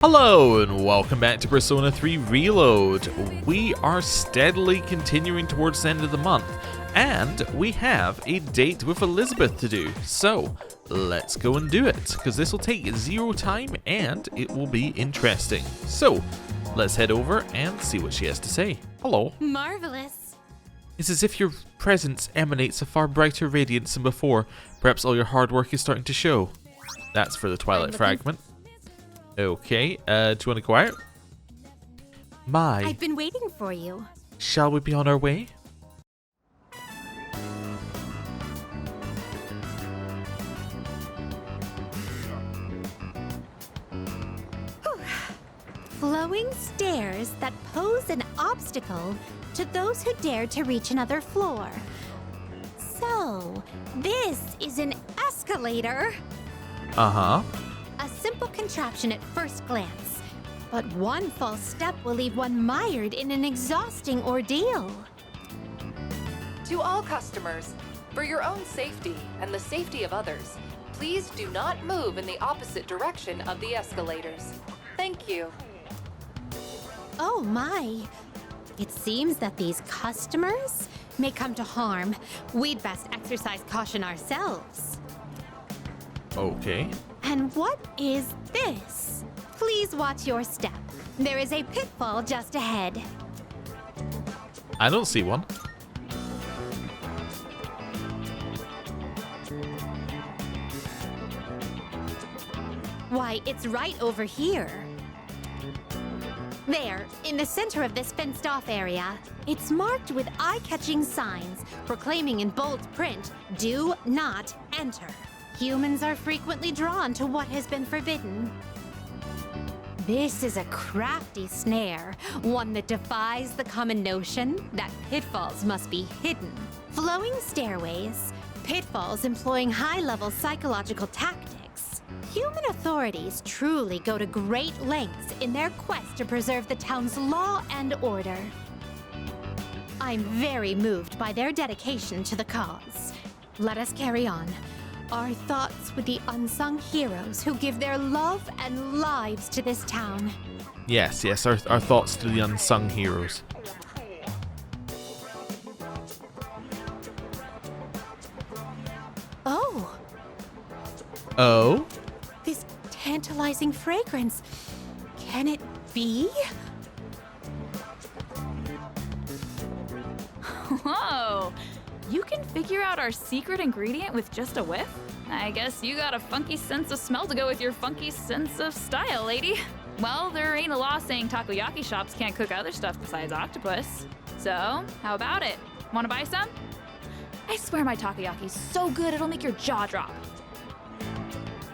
Hello and welcome back to Persona 3 Reload. We are steadily continuing towards the end of the month, and we have a date with Elizabeth to do. So let's go and do it, because this will take zero time and it will be interesting. So let's head over and see what she has to say. Hello. Marvelous. It's as if your presence emanates a far brighter radiance than before. Perhaps all your hard work is starting to show. That's for the Twilight Fragment. Okay, do you want to go out? I've been waiting for you. Shall we be on our way? Flowing stairs that pose an obstacle to those who dare to reach another floor. So, this is an escalator. Uh-huh. A simple contraption at first glance, but one false step will leave one mired in an exhausting ordeal. To all customers, for your own safety and the safety of others, please do not move in the opposite direction of the escalators. Thank you. Oh my. It seems that these customers may come to harm. We'd best exercise caution ourselves. Okay. And what is this? Please watch your step. There is a pitfall just ahead. I don't see one. Why, it's right over here. There, in the center of this fenced-off area, it's marked with eye-catching signs proclaiming in bold print, "Do not enter." Humans are frequently drawn to what has been forbidden. This is a crafty snare, one that defies the common notion that pitfalls must be hidden. Flowing stairways, pitfalls employing high-level psychological tactics. Human authorities truly go to great lengths in their quest to preserve the town's law and order. I'm very moved by their dedication to the cause. Let us carry on. Our thoughts with the unsung heroes who give their love and lives to this town. Yes, our thoughts to the unsung heroes. Oh, Oh? this tantalizing fragrance. Can it be? Whoa! You can figure out our secret ingredient with just a whiff? I guess you got a funky sense of smell to go with your funky sense of style, lady. Well, there ain't a law saying takoyaki shops can't cook other stuff besides octopus. So, how about it? Wanna buy some? I swear my takoyaki's so good it'll make your jaw drop.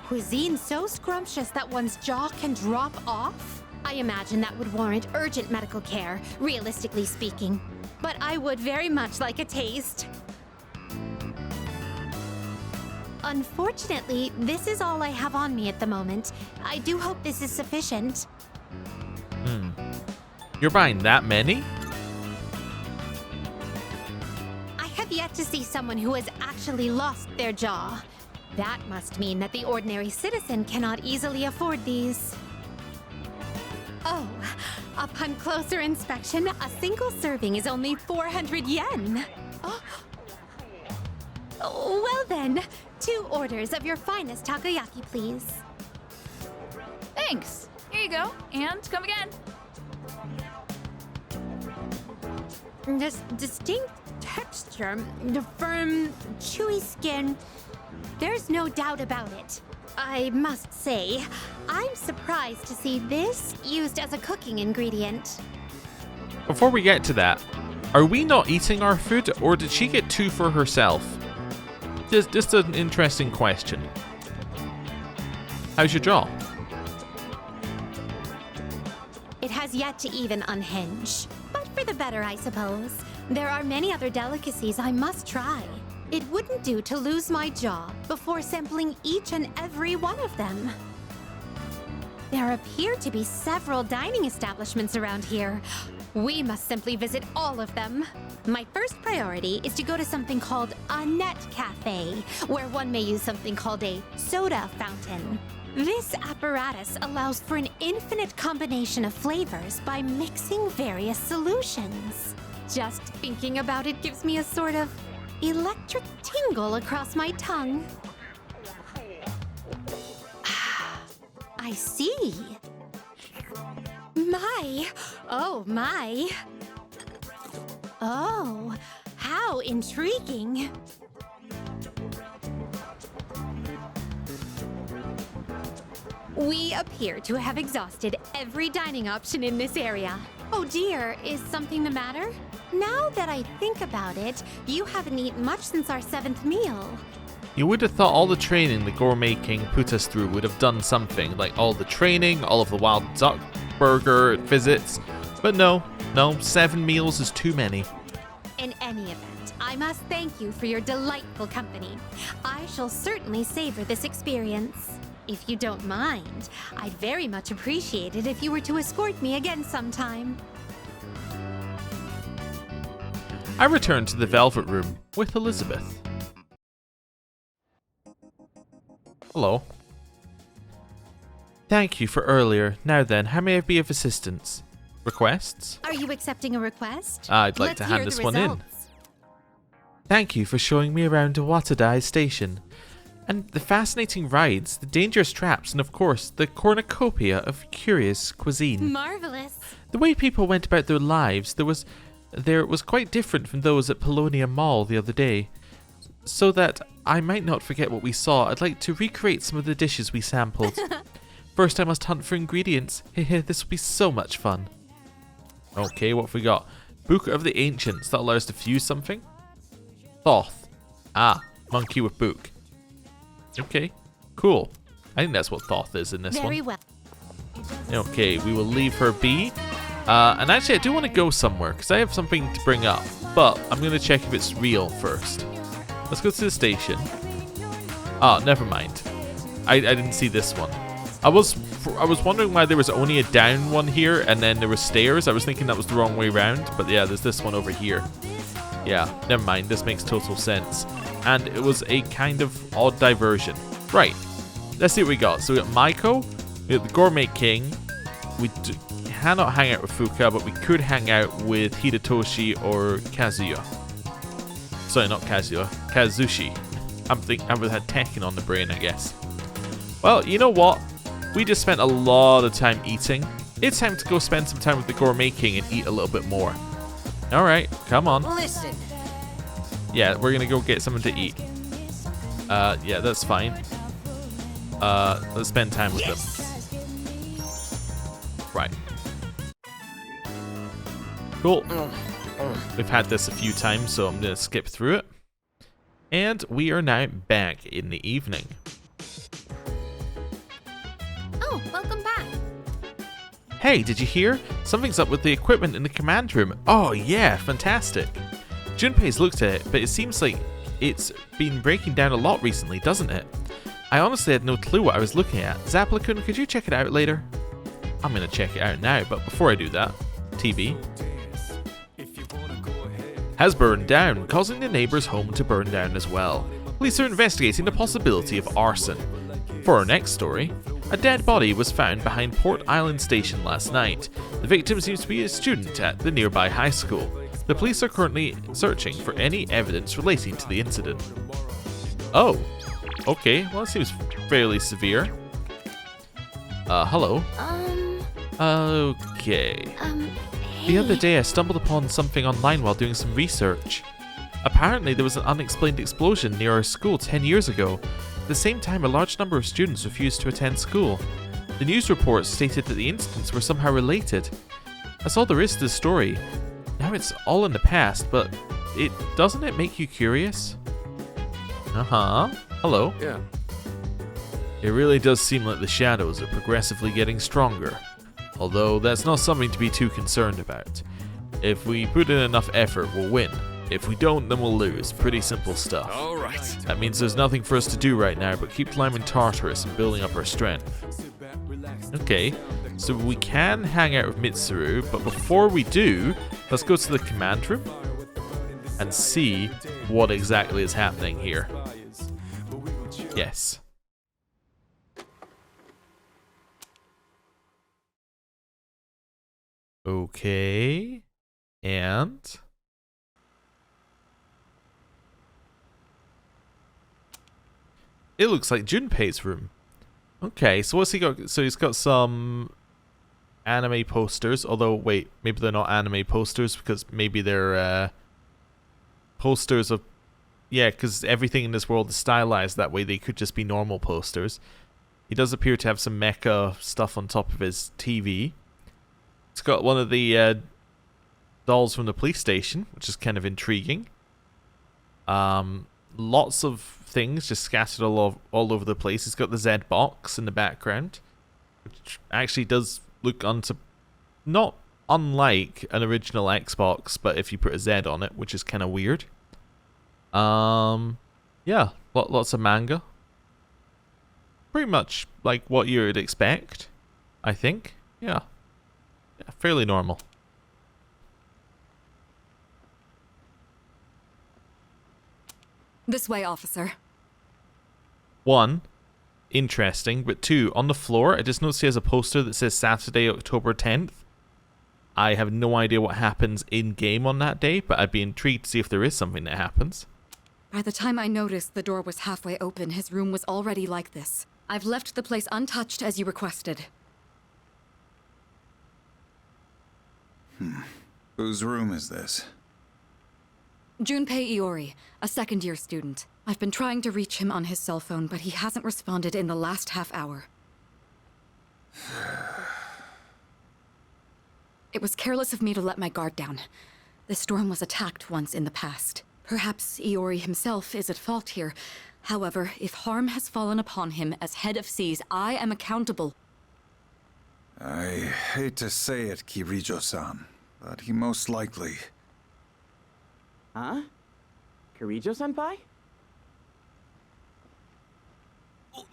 Cuisine so scrumptious that one's jaw can drop off? I imagine that would warrant urgent medical care, realistically speaking. But I would very much like a taste. Unfortunately, this is all I have on me at the moment. I do hope this is sufficient. You're buying that many? I have yet to see someone who has actually lost their jaw. That must mean that the ordinary citizen cannot easily afford these. Oh, upon closer inspection, a single serving is only 400 yen. Oh, well then, 2 orders of your finest takoyaki, please. Thanks. Here you go. And come again. This distinct texture, the firm, chewy skin, there's no doubt about it. I must say, I'm surprised to see this used as a cooking ingredient. Before we get to that, are we not eating our food, or did she get 2 for herself? Just an interesting question. How's your jaw? It has yet to even unhinge. But for the better, I suppose. There are many other delicacies I must try. It wouldn't do to lose my jaw before sampling each and every one of them. There appear to be several dining establishments around here. We must simply visit all of them. My first priority is to go to something called a net cafe, where one may use something called a soda fountain. This apparatus allows for an infinite combination of flavors by mixing various solutions. Just thinking about it gives me a sort of electric tingle across my tongue. I see. My. Oh, my. Oh, how intriguing. We appear to have exhausted every dining option in this area. Oh dear, is something the matter? Now that I think about it, you haven't eaten much since our 7th meal. You would have thought all the training the Gourmet King put us through would have done something, like all the training, all of the wild duck burger visits. But no, 7 meals is too many. In any event, I must thank you for your delightful company. I shall certainly savor this experience. If you don't mind, I'd very much appreciate it if you were to escort me again sometime. I returned to the Velvet Room with Elizabeth. Hello. Thank you for earlier. Now then, how may I be of assistance? Requests? Are you accepting a request? I'd like to hand this one in. Thank you for showing me around to Watadai Station. And the fascinating rides, the dangerous traps, and of course, the cornucopia of curious cuisine. Marvelous. The way people went about their lives, there was quite different from those at Paulownia Mall the other day. So that I might not forget what we saw, I'd like to recreate some of the dishes we sampled. First I must hunt for ingredients. Hehe, this will be so much fun. Okay, what have we got? Book of the Ancients. That allows us to fuse something? Thoth. Ah, monkey with book. Okay, cool. I think that's what Thoth is in this one. Very well. Okay, we will leave her be. And actually, I do want to go somewhere because I have something to bring up. But I'm going to check if it's real first. Let's go to the station. Ah, never mind. I didn't see this one. I was wondering why there was only a down one here and then there were stairs. I was thinking that was the wrong way around. But yeah, there's this one over here. Yeah, never mind. This makes total sense. And it was a kind of odd diversion. Right. Let's see what we got. So we got Maiko. We got the Gourmet King. We cannot hang out with Fuka, but we could hang out with Hidetoshi or Kazuya. Sorry, not Kazuya. Kazushi. I've had Tekken on the brain, I guess. Well, you know what? We just spent a lot of time eating. It's time to go spend some time with the Gourmet King and eat a little bit more. Alright, come on. Listen. Yeah, we're gonna go get something to eat. Yeah, that's fine. Let's spend time with them. Right. Cool. We've had this a few times, so I'm gonna skip through it. And we are now back in the evening. Oh, welcome back. Hey, did you hear? Something's up with the equipment in the command room. Oh yeah, fantastic. Junpei's looked at it, but it seems like it's been breaking down a lot recently, doesn't it? I honestly had no clue what I was looking at. Zapplikun, could you check it out later? I'm gonna check it out now, but before I do that, TV has burned down, causing the neighbor's home to burn down as well. Police are investigating the possibility of arson. For our next story, a dead body was found behind Port Island Station last night. The victim seems to be a student at the nearby high school. The police are currently searching for any evidence relating to the incident. Oh, okay, well it seems fairly severe. Hello? Okay. The other day I stumbled upon something online while doing some research. Apparently there was an unexplained explosion near our school 10 years ago. At the same time, a large number of students refused to attend school. The news reports stated that the incidents were somehow related. That's all there is to the story. Now it's all in the past, but doesn't it make you curious? Hello. Yeah. It really does seem like the shadows are progressively getting stronger. Although that's not something to be too concerned about. If we put in enough effort, we'll win. If we don't, then we'll lose. Pretty simple stuff. All right. That means there's nothing for us to do right now but keep climbing Tartarus and building up our strength. Okay, so we can hang out with Mitsuru, but before we do, let's go to the command room and see what exactly is happening here. Yes. Okay. And it looks like Junpei's room. Okay, so what's he got? So he's got some anime posters, although wait, maybe they're not anime posters because maybe they're posters of, yeah, because everything in this world is stylized that way. They could just be normal posters. He does appear to have some mecha stuff on top of his TV. It's got one of the dolls from the police station, which is kind of intriguing. Lots of things just scattered all over the place. He's got the Z box in the background, which actually does look not unlike an original Xbox, but if you put a Z on it, which is kind of weird. Yeah, lots of manga. Pretty much like what you would expect, I think. Yeah, fairly normal. This way, officer. 1, interesting, but 2, on the floor, I just noticed he has a poster that says Saturday, October 10th. I have no idea what happens in-game on that day, but I'd be intrigued to see if there is something that happens. By the time I noticed the door was halfway open, his room was already like this. I've left the place untouched as you requested. Whose room is this? Junpei Iori, a second-year student. I've been trying to reach him on his cell phone, but he hasn't responded in the last half hour. It was careless of me to let my guard down. This dorm was attacked once in the past. Perhaps Iori himself is at fault here. However, if harm has fallen upon him as head of Seas, I am accountable. I hate to say it, Kirijo-san, but he most likely... Huh? Kirijo-senpai?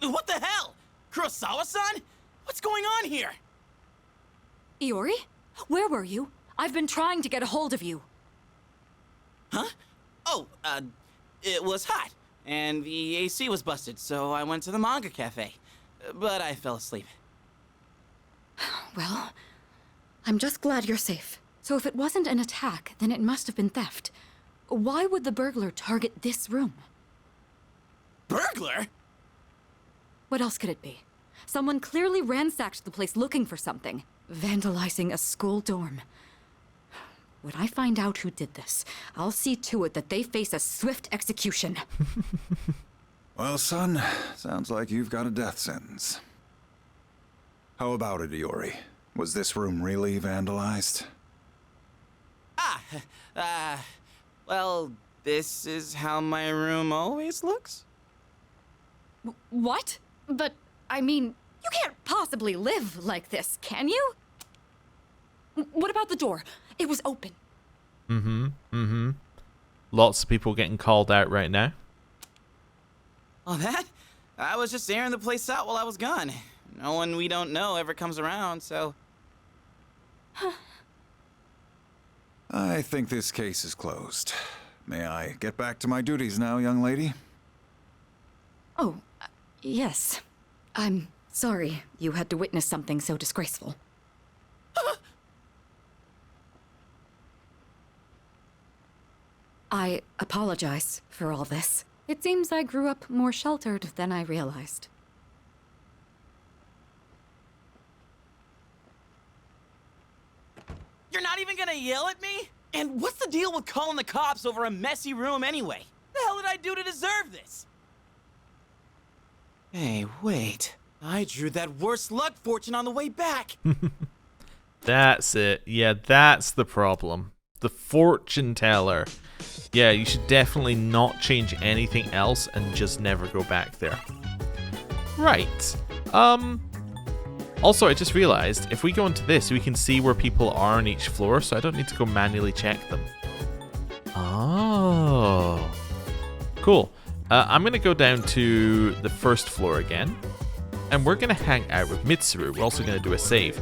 What the hell? Kurosawa-san? What's going on here? Iori? Where were you? I've been trying to get a hold of you. Huh? Oh, it was hot, and the AC was busted, so I went to the manga cafe. But I fell asleep. Well, I'm just glad you're safe. So if it wasn't an attack, then it must have been theft. Why would the burglar target this room? Burglar? What else could it be? Someone clearly ransacked the place looking for something, vandalizing a school dorm. When I find out who did this, I'll see to it that they face a swift execution. Well, son, sounds like you've got a death sentence. How about it, Iori? Was this room really vandalized? Well, this is how my room always looks. What? But, I mean, you can't possibly live like this, can you? What about the door? It was open. Lots of people getting called out right now. Oh, that? I was just airing the place out while I was gone. No one we don't know ever comes around, so... I think this case is closed. May I get back to my duties now, young lady? Oh, yes. I'm sorry you had to witness something so disgraceful. I apologize for all this. It seems I grew up more sheltered than I realized. You're not even gonna yell at me? And what's the deal with calling the cops over a messy room anyway? The hell did I do to deserve this? Hey, wait. I drew that worst luck fortune on the way back. That's it. Yeah, that's the problem. The fortune teller. Yeah, you should definitely not change anything else and just never go back there. Right. Also, I just realized if we go into this, we can see where people are on each floor, so I don't need to go manually check them. Oh. Cool. I'm going to go down to the first floor again, and we're going to hang out with Mitsuru. We're also going to do a save.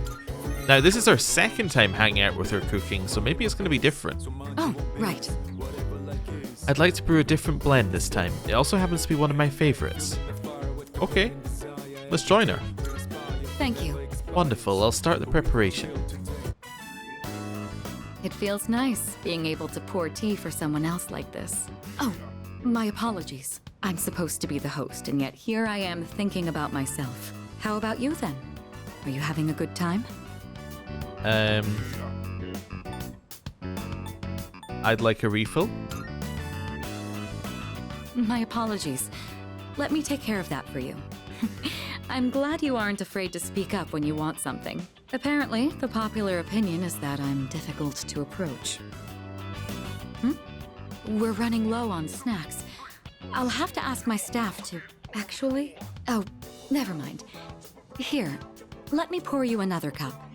Now, this is our second time hanging out with her cooking, so maybe it's going to be different. Oh, right. I'd like to brew a different blend this time. It also happens to be one of my favorites. Okay, let's join her. Thank you. Wonderful, I'll start the preparation. It feels nice being able to pour tea for someone else like this. Oh, my apologies. I'm supposed to be the host, and yet here I am thinking about myself. How about you then? Are you having a good time? I'd like a refill. My apologies. Let me take care of that for you. I'm glad you aren't afraid to speak up when you want something. Apparently, the popular opinion is that I'm difficult to approach. We're running low on snacks. I'll have to ask my staff to... Actually? Oh, never mind. Here, let me pour you another cup.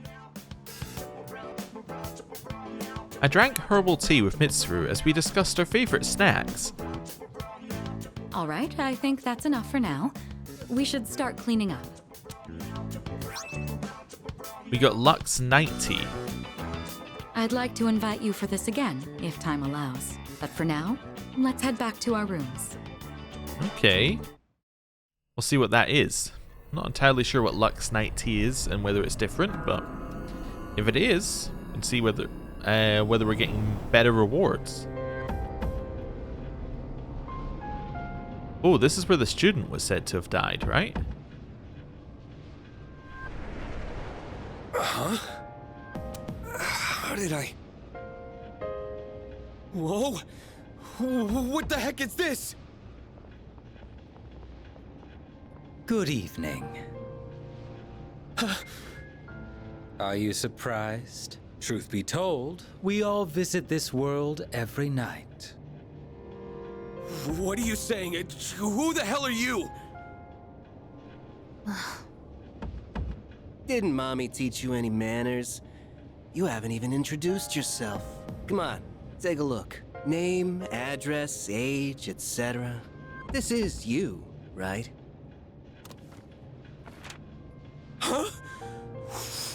I drank herbal tea with Mitsuru as we discussed our favorite snacks. All right, I think that's enough for now. We should start cleaning up. We got Lux Night Tea. I'd like to invite you for this again, if time allows. But for now, let's head back to our rooms. Okay. We'll see what that is. I'm not entirely sure what Lux Night Tea is and whether it's different, but if it is, we can see whether we're getting better rewards. Oh, this is where the student was said to have died, right? Huh? How did I... Whoa! What the heck is this? Good evening. Are you surprised? Truth be told, we all visit this world every night. What are you saying? Who the hell are you? Didn't Mommy teach you any manners? You haven't even introduced yourself. Come on, take a look. Name, address, age, etc. This is you, right? Huh?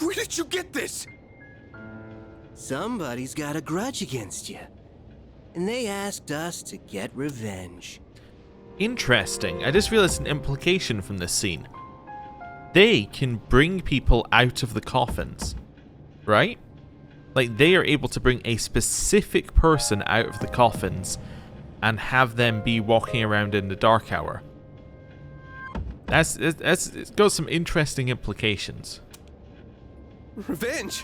Where did you get this? Somebody's got a grudge against you. And they asked us to get revenge. Interesting. I just realized an implication from this scene. They can bring people out of the coffins, right? Like, they are able to bring a specific person out of the coffins and have them be walking around in the dark hour. It's got some interesting implications. Revenge?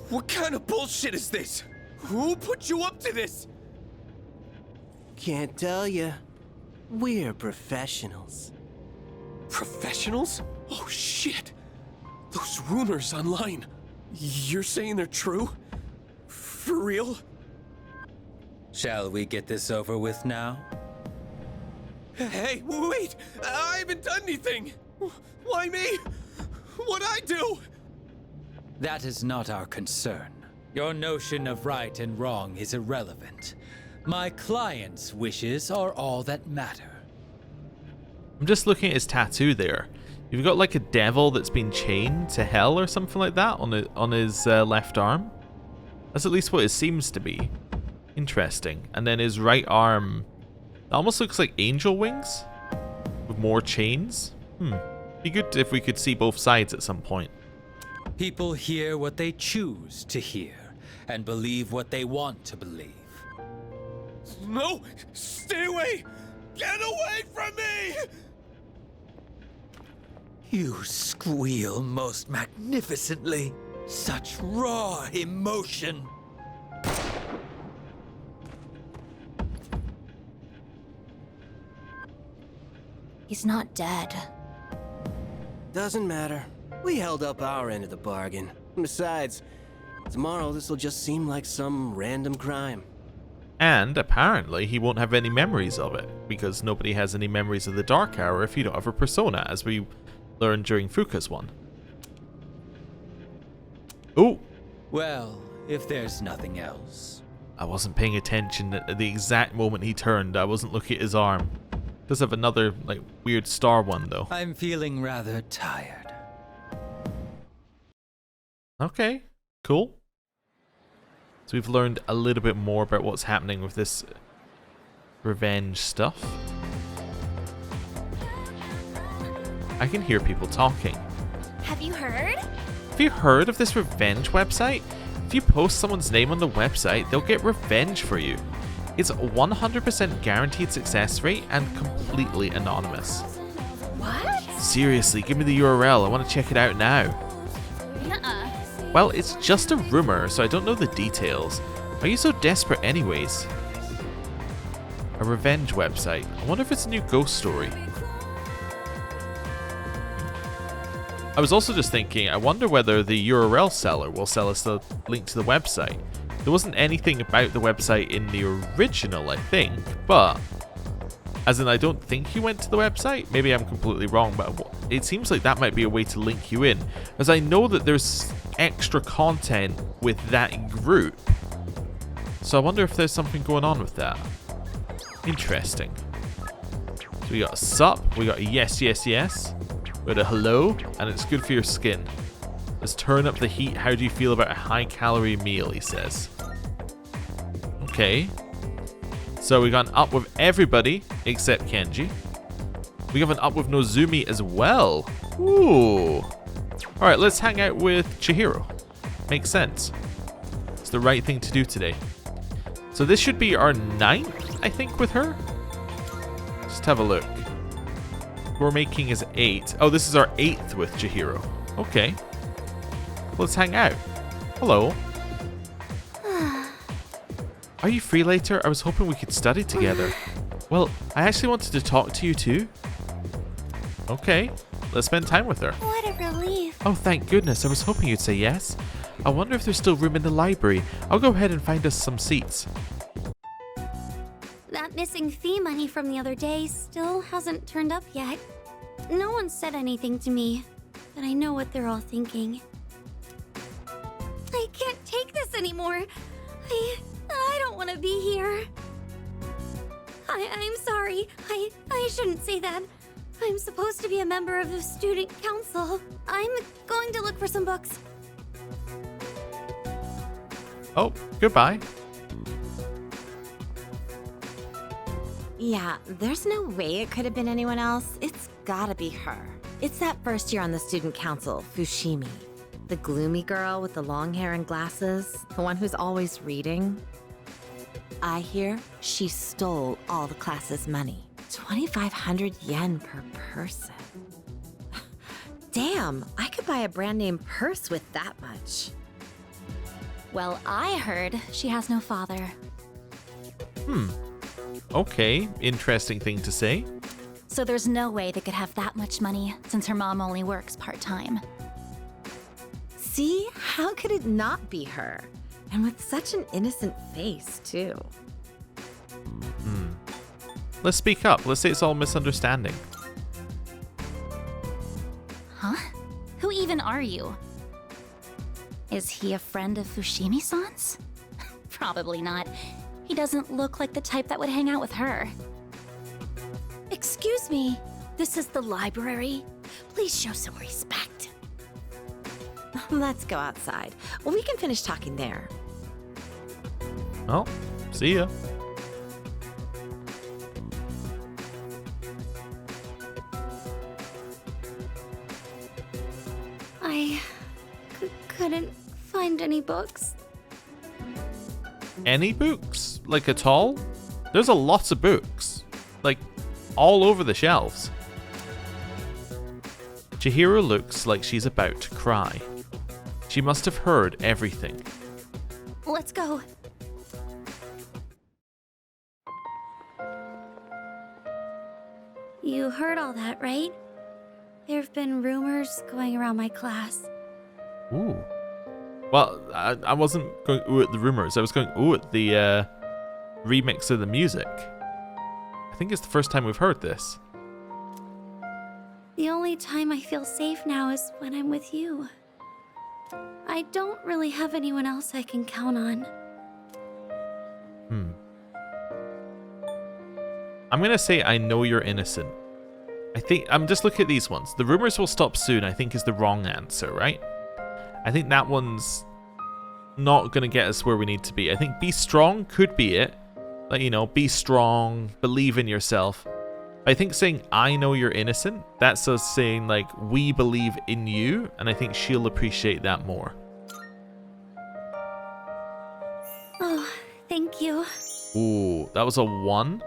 What kind of bullshit is this? Who put you up to this? Can't tell you. We're professionals. Professionals? Oh shit! Those rumors online. You're saying they're true? For real? Shall we get this over with now? Hey, wait! I haven't done anything! Why me? What'd I do? That is not our concern. Your notion of right and wrong is irrelevant. My client's wishes are all that matter. I'm just looking at his tattoo there. You've got like a devil that's been chained to hell or something like that on his left arm. That's at least what it seems to be. Interesting. And then his right arm, it almost looks like angel wings with more chains. Be good if we could see both sides at some point. People hear what they choose to hear and believe what they want to believe. No! Stay away! Get away from me! You squeal most magnificently. Such raw emotion. He's not dead. Doesn't matter. We held up our end of the bargain. Besides, tomorrow this'll just seem like some random crime. And apparently he won't have any memories of it, because nobody has any memories of the Dark Hour if you don't have a persona, as we learned during Fuka's one. Oh! Well, if there's nothing else. I wasn't paying attention at the exact moment he turned. I wasn't looking at his arm. Does have another, like, weird star one, though. I'm feeling rather tired. Okay, cool. So we've learned a little bit more about what's happening with this revenge stuff. I can hear people talking. Have you heard? Have you heard of this revenge website? If if you post someone's name on the website, they'll get revenge for you. It's 100% guaranteed success rate and completely anonymous. What? Seriously, give me the URL. I want to check it out now. Nuh-uh. Well, it's just a rumor, so I don't know the details. Are you so desperate anyways? A revenge website. I wonder if it's a new ghost story. I was also just thinking, I wonder whether the URL seller will sell us the link to the website. There wasn't anything about the website in the original, I think, but as in I don't think he went to the website. Maybe I'm completely wrong, but it seems like that might be a way to link you in, as I know that there's extra content with that group. So I wonder if there's something going on with that. Interesting. So we got a sup, we got a yes, yes, yes. We got a hello, and it's good for your skin. Let's turn up the heat. How do you feel about a high-calorie meal, he says. Okay. So we got an up with everybody except Kenji. We have an up with Nozumi as well. Ooh. Alright, let's hang out with Chihiro. Makes sense. It's the right thing to do today. So this should be our 9th, I think, with her. Just have a look. Gourmet King is 8. Oh, this is our 8th with Chihiro. Okay. Let's hang out. Hello. Are you free later? I was hoping we could study together. Well, I actually wanted to talk to you too. Okay. Let's spend time with her. What a relief. Oh, thank goodness. I was hoping you'd say yes. I wonder if there's still room in the library. I'll go ahead and find us some seats. That missing fee money from the other day still hasn't turned up yet. No one said anything to me, but I know what they're all thinking. I can't take this anymore. I don't want to be here. I'm sorry. I shouldn't say that. I'm supposed to be a member of the student council. I'm going to look for some books. Oh, goodbye. Yeah, there's no way it could have been anyone else. It's gotta be her. It's that first year on the student council, Fushimi. The gloomy girl with the long hair and glasses, the one who's always reading. I hear she stole all the class's money. 2,500 yen per person. Damn, I could buy a brand name purse with that much. Well, I heard she has no father. Okay, interesting thing to say. So there's no way they could have that much money since her mom only works part-time. See? How could it not be her? And with such an innocent face, too. Let's speak up. Let's say it's all misunderstanding. Huh? Who even are you? Is he a friend of Fushimi-san's? Probably not. He doesn't look like the type that would hang out with her. Excuse me, this is the library. Please show some respect. Let's go outside. Well, we can finish talking there. Well, see ya. I couldn't find any books. Any books? Like at all? There's a lot of books. Like, all over the shelves. Chihiro looks like she's about to cry. She must have heard everything. Let's go. You heard all that, right? There have been rumors going around my class. Ooh. Well, I wasn't going ooh at the rumors. I was going ooh at the remix of the music. I think it's the first time we've heard this. The only time I feel safe now is when I'm with you. I don't really have anyone else I can count on. I'm gonna say I know you're innocent. I think I'm just looking at these ones. The rumors will stop soon, I think, is the wrong answer, right? I think that one's not gonna get us where we need to be. I think be strong could be it. Like, you know, be strong, believe in yourself. I think saying I know you're innocent, that's us saying like we believe in you, and I think she'll appreciate that more. Thank you. Ooh, that was a 1,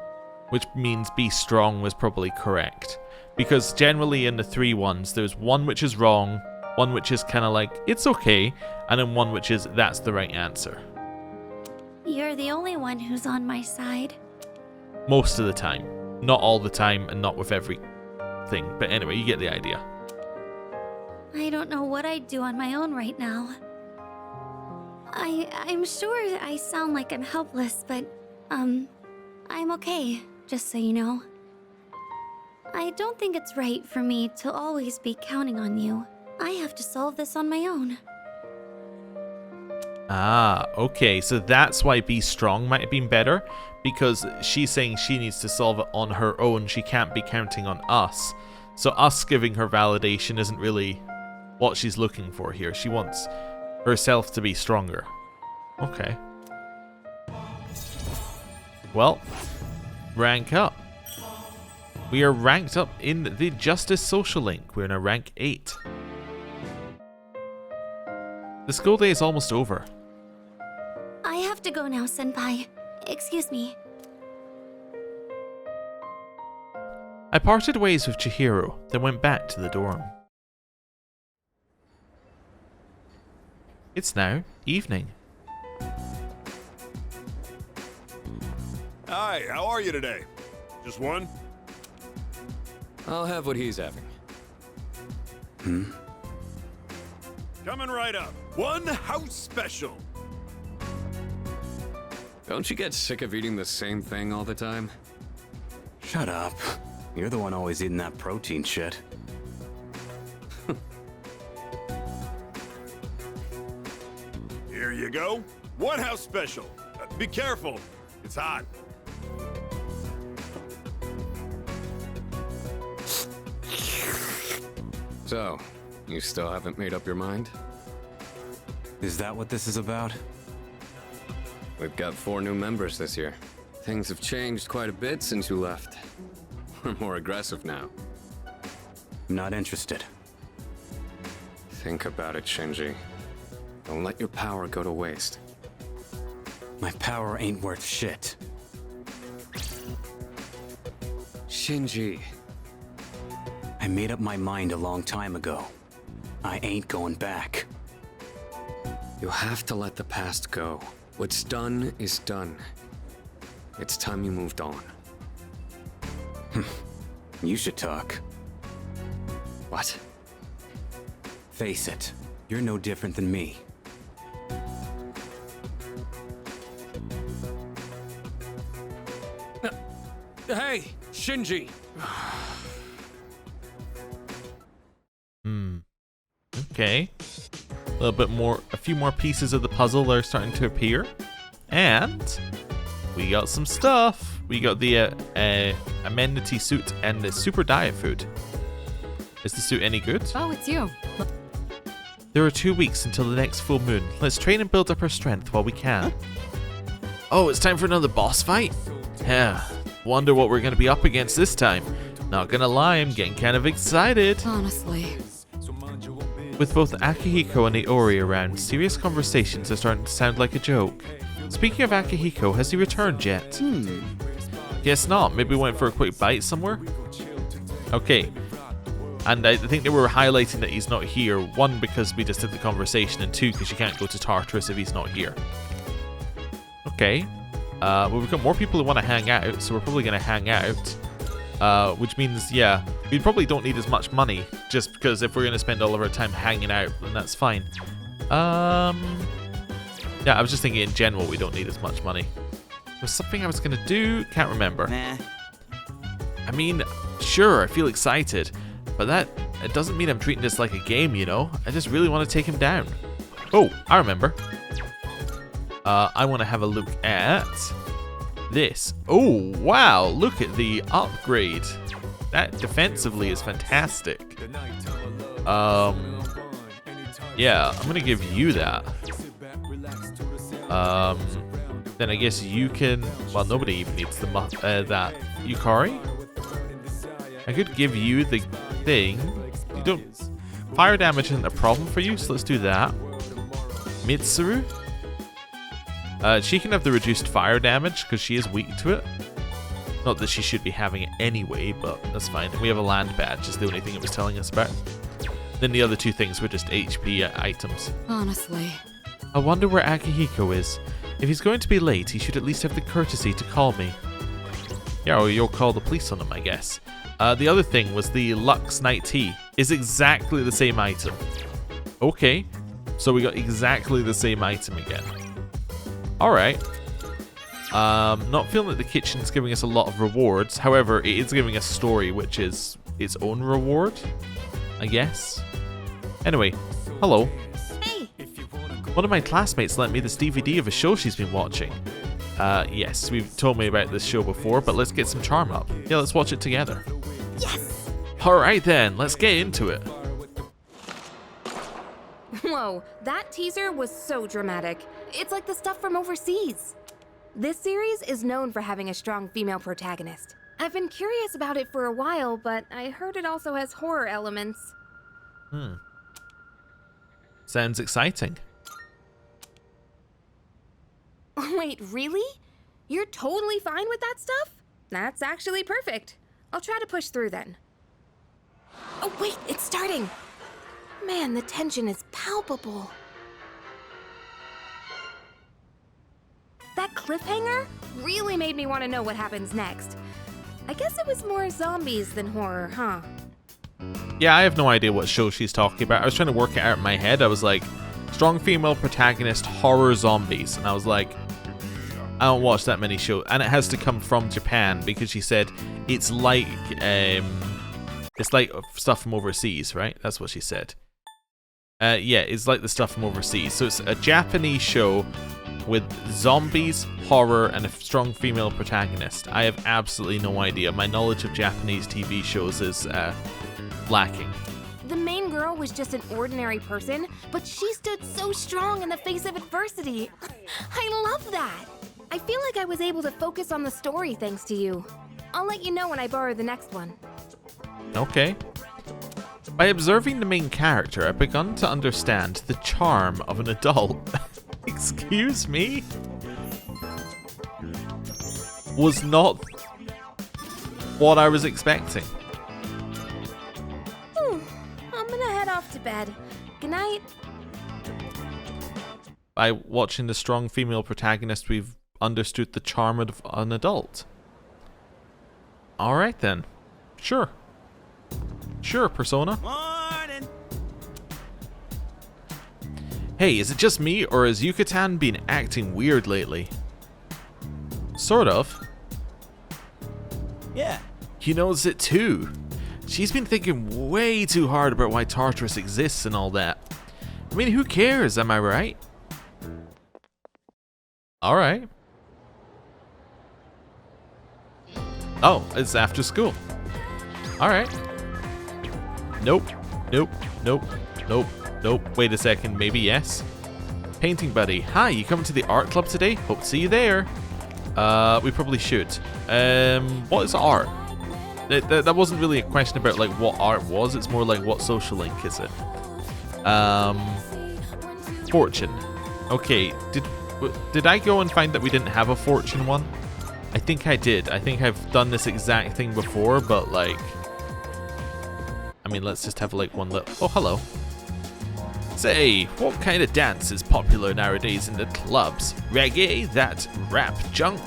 which means be strong was probably correct. Because generally in the 3 ones, there's one which is wrong, one which is kind of like, it's okay, and then one which is, that's the right answer. You're the only one who's on my side. Most of the time. Not all the time, and not with every thing. But anyway, you get the idea. I don't know what I'd do on my own right now. I'm sure I sound like I'm helpless, but, I'm okay, just so you know. I don't think it's right for me to always be counting on you. I have to solve this on my own. Ah, okay, so that's why be strong might have been better, because she's saying she needs to solve it on her own, she can't be counting on us. So us giving her validation isn't really what she's looking for here. She wants herself to be stronger. Okay. Well, rank up. We are ranked up in the Justice Social Link. We're in a rank 8. The school day is almost over. I have to go now, Senpai. Excuse me. I parted ways with Chihiro, then went back to the dorm. It's now evening. Hi, how are you today? Just one? I'll have what he's having. Coming right up. One house special. Don't you get sick of eating the same thing all the time? Shut up. You're the one always eating that protein shit. Here you go. One house special. Be careful. It's hot. So, you still haven't made up your mind? Is that what this is about? We've got 4 new members this year. Things have changed quite a bit since you left. We're more aggressive now. Not interested. Think about it, Shinji. Don't let your power go to waste. My power ain't worth shit. Shinji. I made up my mind a long time ago. I ain't going back. You have to let the past go. What's done is done. It's time you moved on. You should talk. What? Face it, you're no different than me. Hey, Shinji! Okay. A little bit more, a few more pieces of the puzzle are starting to appear. And we got some stuff. We got the amenity suit and the super diet food. Is the suit any good? Oh, it's you. There are 2 weeks until the next full moon. Let's train and build up our strength while we can. Oh, it's time for another boss fight? Yeah. Wonder what we're going to be up against this time. Not gonna lie, I'm getting kind of excited. Honestly. With both Akihiko and Iori around, serious conversations are starting to sound like a joke. Speaking of Akihiko, has he returned yet? Guess not. Maybe went for a quick bite somewhere? Okay. And I think they were highlighting that he's not here. 1, because we just did the conversation, and 2, because you can't go to Tartarus if he's not here. Okay. Well, we've got more people who want to hang out, so we're probably going to hang out. Which means, yeah, we probably don't need as much money, just because if we're going to spend all of our time hanging out, then that's fine. Yeah, I was just thinking in general we don't need as much money. There was something I was going to do, can't remember. Nah. I mean, sure, I feel excited, but it doesn't mean I'm treating this like a game, you know? I just really want to take him down. Oh, I remember. I want to have a look at this. Oh, wow, look at the upgrade. That defensively is fantastic. Yeah, I'm gonna give you that. Then I guess you can, well, nobody even needs the that Yukari. I could give you the thing. You don't, fire damage isn't a problem for you, so let's do that. Mitsuru. She can have the reduced fire damage because she is weak to it. Not that she should be having it anyway, but that's fine. And we have a land badge, is the only thing it was telling us about. Then the other two things were just HP items. Honestly. I wonder where Akihiko is. If he's going to be late, he should at least have the courtesy to call me. Yeah, or you'll call the police on him, I guess. The other thing was the Lux Night Tea. Is exactly the same item. Okay, so we got exactly the same item again. Alright. Not feeling that the kitchen's giving us a lot of rewards. However, it is giving us story, which is its own reward, I guess. Anyway, hello. Hey. One of my classmates lent me this DVD of a show she's been watching. Yes, we've told me about this show before, but let's get some charm up. Yeah, let's watch it together. Yes! Alright then, let's get into it. Whoa, that teaser was so dramatic. It's like the stuff from overseas. This series is known for having a strong female protagonist. I've been curious about it for a while, but I heard it also has horror elements. Sounds exciting. Wait, really? You're totally fine with that stuff? That's actually perfect. I'll try to push through then. Oh wait, it's starting! Man, the tension is palpable. That cliffhanger really made me want to know what happens next. I guess it was more zombies than horror, huh? Yeah, I have no idea what show she's talking about. I was trying to work it out in my head. I was like, strong female protagonist, horror zombies. And I was like, I don't watch that many shows. And it has to come from Japan because she said it's like stuff from overseas, right? That's what she said. Yeah, it's like the stuff from overseas. So it's a Japanese show with zombies, horror, and a strong female protagonist. I have absolutely no idea. My knowledge of Japanese TV shows is lacking. The main girl was just an ordinary person, but she stood so strong in the face of adversity. I love that. I feel like I was able to focus on the story thanks to you. I'll let you know when I borrow the next one. Okay. By observing the main character, I've begun to understand the charm of an adult. Excuse me? Was not what I was expecting. I'm gonna head off to bed. Good night. By watching the strong female protagonist, we've understood the charm of an adult. Alright then. Sure. Sure, Persona. Morning. Hey, is it just me, or has Yucatan been acting weird lately? Sort of. Yeah. He knows it too. She's been thinking way too hard about why Tartarus exists and all that. I mean, who cares, am I right? Alright. Oh, it's after school. Alright. Nope. Nope. Nope. Nope. Nope. Wait a second. Maybe yes. Painting buddy. Hi, you coming to the art club today? Hope to see you there. We probably should. What is art? That wasn't really a question about like what art was. It's more like what social link is it? Fortune. Okay. Did I go and find that we didn't have a fortune one? I think I did. I think I've done this exact thing before, but like, I mean, let's just have like one look. Oh, hello. Say, what kind of dance is popular nowadays in the clubs? Reggae? That rap junk?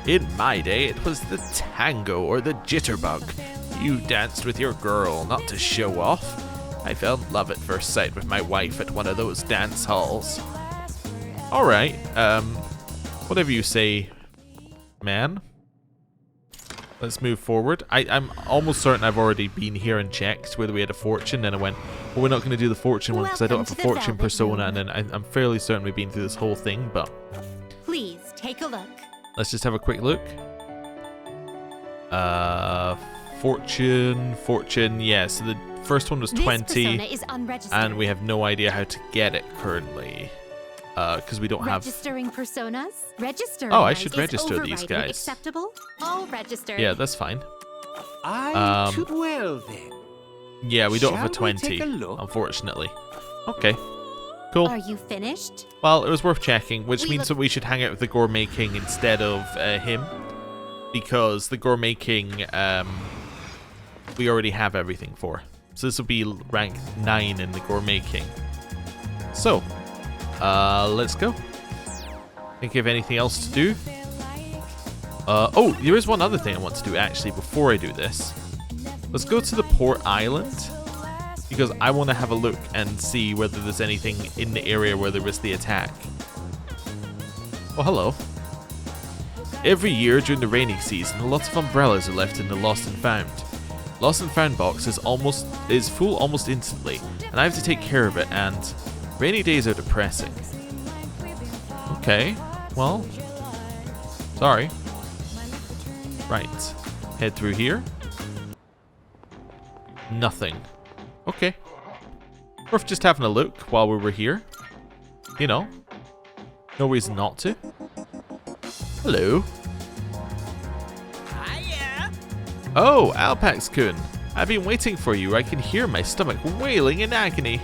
In my day, it was the tango or the jitterbug. You danced with your girl, not to show off. I fell in love at first sight with my wife at one of those dance halls. Alright, whatever you say, man. Let's move forward. I'm almost certain I've already been here and checked whether we had a fortune, then I went, well, we're not going to do the fortune one because I don't have a fortune persona, and then I'm fairly certain we've been through this whole thing, but... Please, take a look. Let's just have a quick look. Fortune, yeah, so the first one was 20, and we have no idea how to get it currently. Because we don't have... Registering personas? Registering. Oh, I should register these guys. Acceptable? All registered. Yeah, that's fine. I should well then. Yeah, we don't have a Shall we 20, take a look? unfortunately. Okay. Cool. Are you finished? Well, it was worth checking, which means that we should hang out with the Gourmet King instead of him. Because the Gourmet King, we already have everything for. So this will be rank 9 in the Gourmet King. So, let's go. Think of anything else to do? Oh, there is one other thing I want to do actually before I do this. Let's go to the port island. Because I want to have a look and see whether there's anything in the area where there is the attack. Oh, hello. Every year during the rainy season, lots of umbrellas are left in the Lost and Found. Lost and Found box is full almost instantly, and I have to take care of it, and rainy days are depressing. Okay, well, sorry. Right, head through here. Nothing. Okay. Worth just having a look while we were here. You know, no reason not to. Hello. Hiya. Oh, Alpax-kun. I've been waiting for you. I can hear my stomach wailing in agony.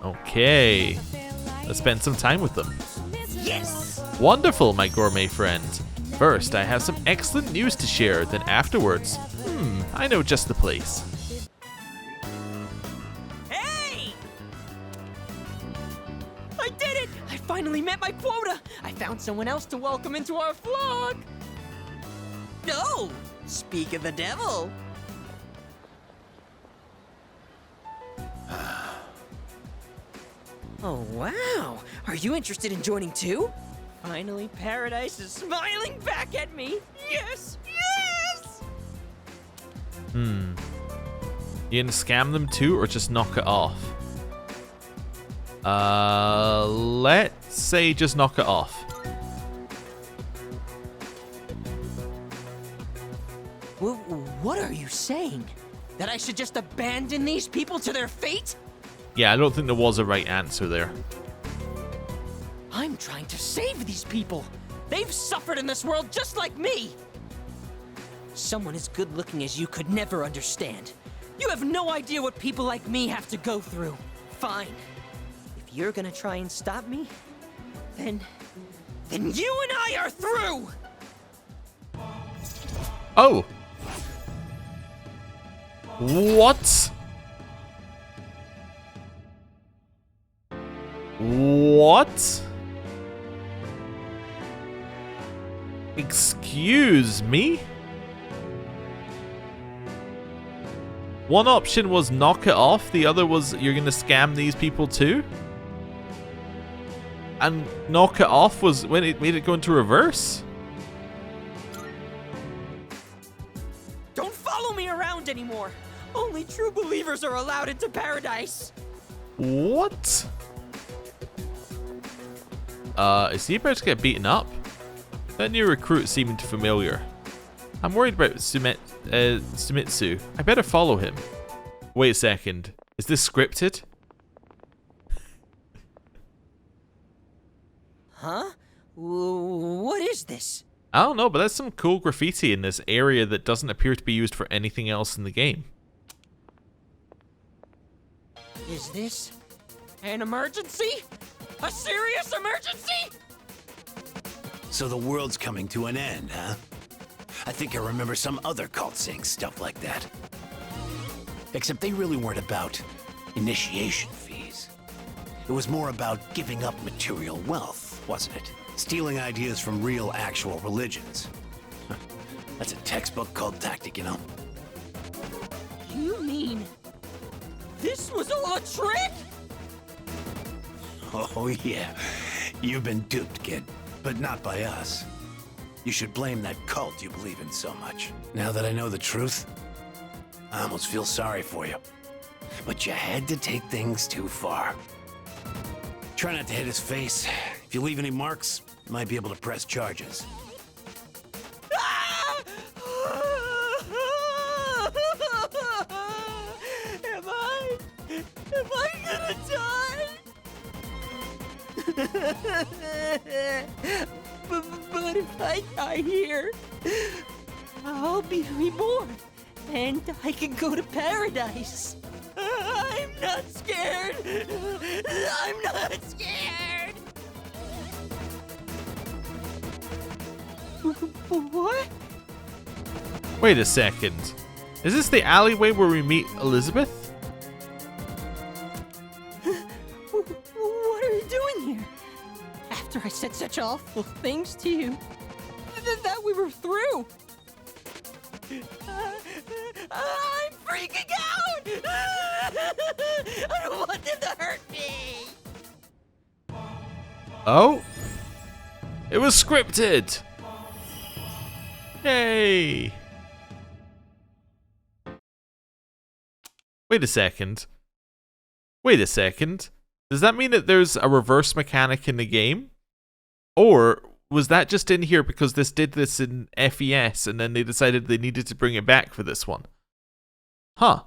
Okay. Let's spend some time with them. Yes! Wonderful, my gourmet friend. First, I have some excellent news to share. Then afterwards, I know just the place. Hey! I did it! I finally met my quota! I found someone else to welcome into our flock! No! Speak of the devil! Oh, wow! Are you interested in joining too? Finally, paradise is smiling back at me! Yes! Yes! You gonna scam them too, or just knock it off? Let's say just knock it off. What are you saying? That I should just abandon these people to their fate? Yeah, I don't think there was a right answer there. I'm trying to save these people. They've suffered in this world just like me. Someone as good looking as you could never understand. You have no idea what people like me have to go through. Fine. If you're gonna try and stop me, then you and I are through! Oh! What? What? Excuse me? One option was knock it off, the other was you're gonna scam these people too? And knock it off was when it made it go into reverse? Don't follow me around anymore! Only true believers are allowed into paradise! What? Is he about to get beaten up? That new recruit seemed familiar. I'm worried about Sumitsu. I better follow him. Wait a second. Is this scripted? Huh? What is this? I don't know, but there's some cool graffiti in this area that doesn't appear to be used for anything else in the game. Is this an emergency? A serious emergency? So the world's coming to an end, huh? I think I remember some other cult saying stuff like that. Except they really weren't about initiation fees. It was more about giving up material wealth, wasn't it? Stealing ideas from real, actual religions. That's a textbook called tactic, you know? You mean this was all a trick? Oh, yeah. You've been duped, kid. But not by us. You should blame that cult you believe in so much. Now that I know the truth, I almost feel sorry for you. But you had to take things too far. Try not to hit his face. If you leave any marks, you might be able to press charges. Am I gonna die? But if I die here, I'll be reborn, and I can go to paradise. I'm not scared. I'm not scared. What? Wait a second. Is this the alleyway where we meet Elizabeth? What are you doing here? After I said such awful things to you, that we were through. I'm freaking out! I don't want them to hurt me! Oh? It was scripted! Yay! Wait a second. Wait a second. Does that mean that there's a reverse mechanic in the game? Or was that just in here because this did this in FES and then they decided they needed to bring it back for this one? Huh.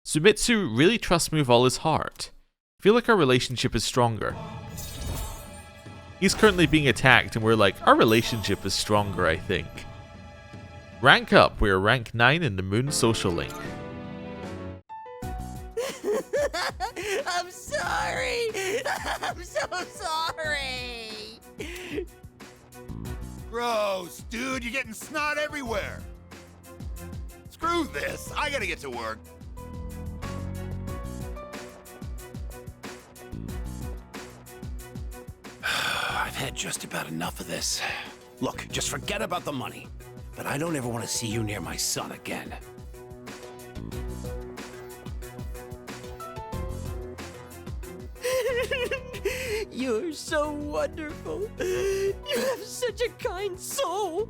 So Mitsuru really trusts me with all his heart. I feel like our relationship is stronger. He's currently being attacked and we're like, our relationship is stronger, I think. Rank up. We're rank 9 in the Moon Social Link. I'm sorry! I'm so sorry! Gross, dude, you're getting snot everywhere. Screw this, I gotta get to work. I've had just about enough of this. Look, just forget about the money. But I don't ever want to see you near my son again. You're so wonderful. You have such a kind soul.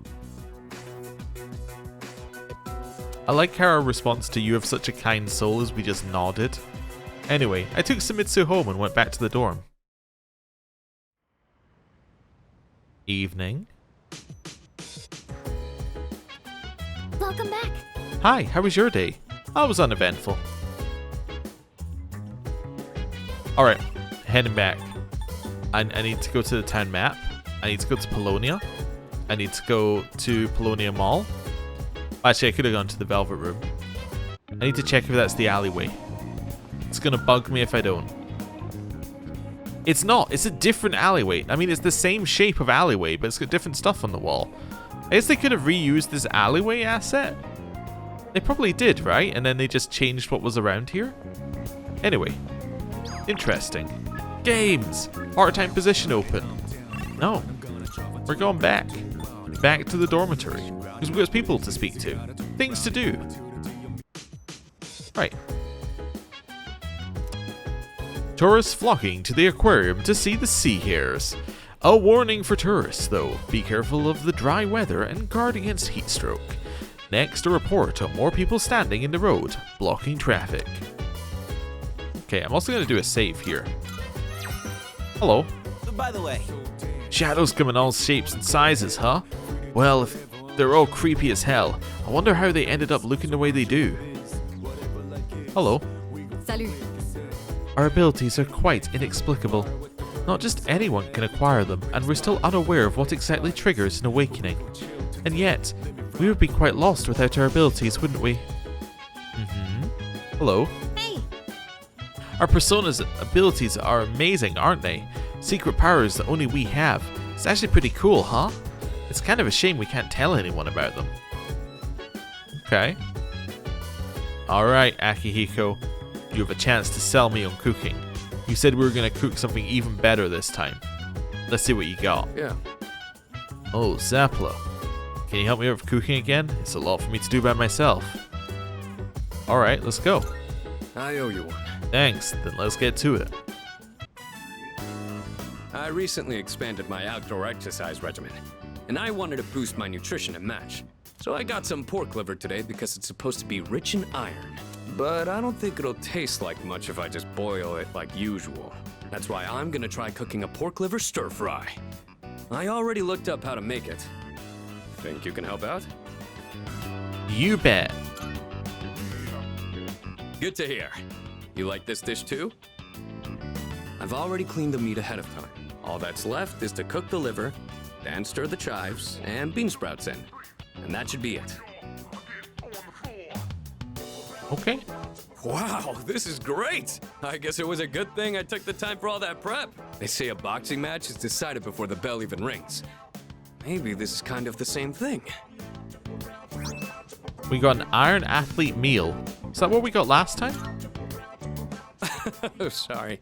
I like how our response to "you have such a kind soul" is we just nodded. Anyway, I took Sumitsu home and went back to the dorm. Evening. Welcome back. Hi, how was your day? I was uneventful. Alright, heading back. I need to go to the town map. I need to go to Polonia. I need to go to Polonia Mall. Actually, I could have gone to the Velvet Room. I need to check if that's the alleyway. It's gonna bug me if I don't. It's not. It's a different alleyway. I mean, it's the same shape of alleyway, but it's got different stuff on the wall. I guess they could have reused this alleyway asset. They probably did, right? And then they just changed what was around here? Anyway. Interesting. Games! Part-time position open. No. We're going back. Back to the dormitory. Because we've got people to speak to. Things to do. Right. Tourists flocking to the aquarium to see the sea hares. A warning for tourists, though. Be careful of the dry weather and guard against heat stroke. Next, a report on more people standing in the road, blocking traffic. Okay, I'm also going to do a save here. Hello. By the way, Shadows come in all shapes and sizes, huh? Well, if they're all creepy as hell, I wonder how they ended up looking the way they do. Hello. Salut. Our abilities are quite inexplicable. Not just anyone can acquire them, and we're still unaware of what exactly triggers an awakening. And yet, we would be quite lost without our abilities, wouldn't we? Hello. Hey. Our persona's abilities are amazing, aren't they? Secret powers that only we have. It's actually pretty cool, huh? It's kind of a shame we can't tell anyone about them. Okay. Alright, Akihiko. You have a chance to sell me on cooking. You said we were going to cook something even better this time. Let's see what you got. Yeah. Oh, Zapla. Can you help me with cooking again? It's a lot for me to do by myself. Alright, let's go. I owe you one. Thanks, then let's get to it. I recently expanded my outdoor exercise regimen, and I wanted to boost my nutrition and match. So I got some pork liver today because it's supposed to be rich in iron. But I don't think it'll taste like much if I just boil it like usual. That's why I'm gonna try cooking a pork liver stir fry. I already looked up how to make it. Think you can help out? You bet. Good to hear. You like this dish too? I've already cleaned the meat ahead of time. All that's left is to cook the liver, then stir the chives and bean sprouts in. And that should be it. Okay. Wow, this is great! I guess it was a good thing I took the time for all that prep. They say a boxing match is decided before the bell even rings. Maybe this is kind of the same thing. We got an Iron Athlete meal. Is that what we got last time? Sorry.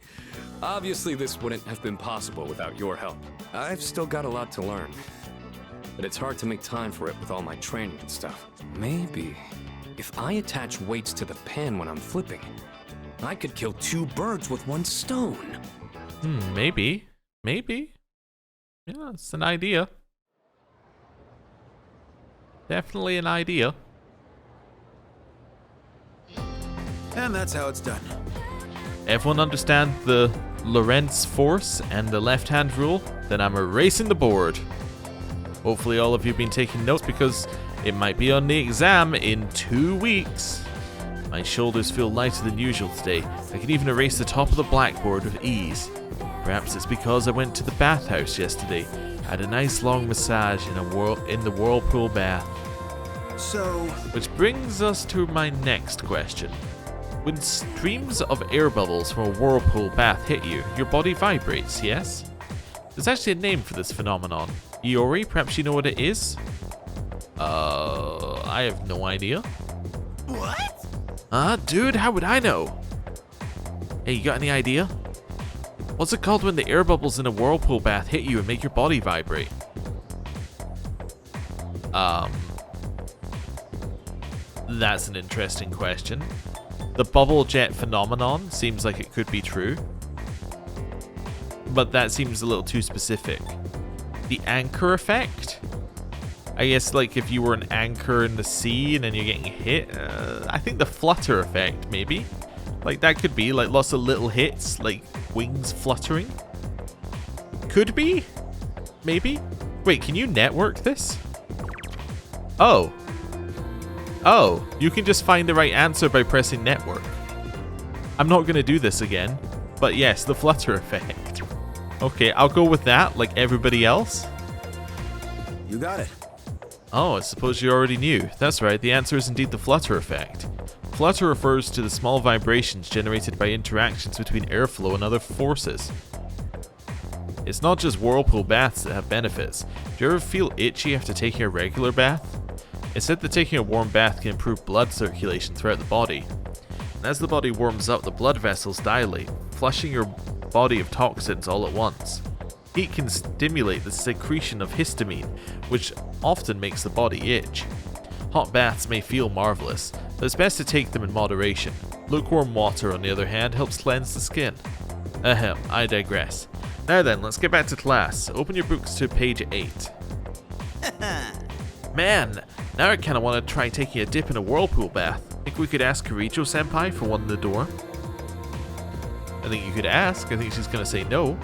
Obviously, this wouldn't have been possible without your help. I've still got a lot to learn. But it's hard to make time for it with all my training and stuff. Maybe if I attach weights to the pan when I'm flipping, I could kill 2 birds with 1 stone. Maybe. Maybe. Yeah, it's an idea. Definitely an idea. And that's how it's done. Everyone understand the Lorentz force and the left-hand rule? Then I'm erasing the board. Hopefully all of you have been taking notes because it might be on the exam in 2 weeks. My shoulders feel lighter than usual today. I can even erase the top of the blackboard with ease. Perhaps it's because I went to the bathhouse yesterday. I had a nice long massage in the whirlpool bath. So... Which brings us to my next question. When streams of air bubbles from a whirlpool bath hit you, your body vibrates, yes? There's actually a name for this phenomenon. Iori, perhaps you know what it is? I have no idea. What? Dude, how would I know? Hey, you got any idea? What's it called when the air bubbles in a whirlpool bath hit you and make your body vibrate? That's an interesting question. The bubble jet phenomenon seems like it could be true, but that seems a little too specific. The anchor effect? I guess like if you were an anchor in the sea and then you're getting hit, I think the flutter effect maybe. Like that could be like lots of little hits, like wings fluttering. Could be? Maybe? Wait, can you network this? Oh, you can just find the right answer by pressing network. I'm not going to do this again, but yes, the flutter effect. Okay, I'll go with that, like everybody else. You got it. Oh, I suppose you already knew. That's right, the answer is indeed the flutter effect. Flutter refers to the small vibrations generated by interactions between airflow and other forces. It's not just whirlpool baths that have benefits. Do you ever feel itchy after taking a regular bath? It's said that taking a warm bath can improve blood circulation throughout the body. And as the body warms up, the blood vessels dilate, flushing your body of toxins all at once. Heat can stimulate the secretion of histamine, which often makes the body itch. Hot baths may feel marvelous, but it's best to take them in moderation. Lukewarm water, on the other hand, helps cleanse the skin. Ahem, I digress. Now then, let's get back to class. Open your books to page 8. Man, now I kinda wanna try taking a dip in a whirlpool bath. Think we could ask Kirijo-senpai for one in the door? I think you could ask. I think she's gonna say no.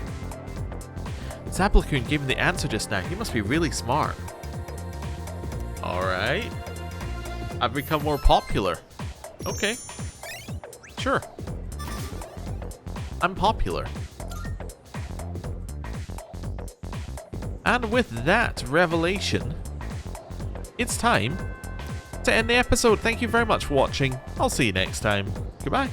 Zapple-kun gave me the answer just now. He must be really smart. Alright. I've become more popular. Okay. Sure. I'm popular. And with that revelation, it's time to end the episode. Thank you very much for watching. I'll see you next time. Goodbye.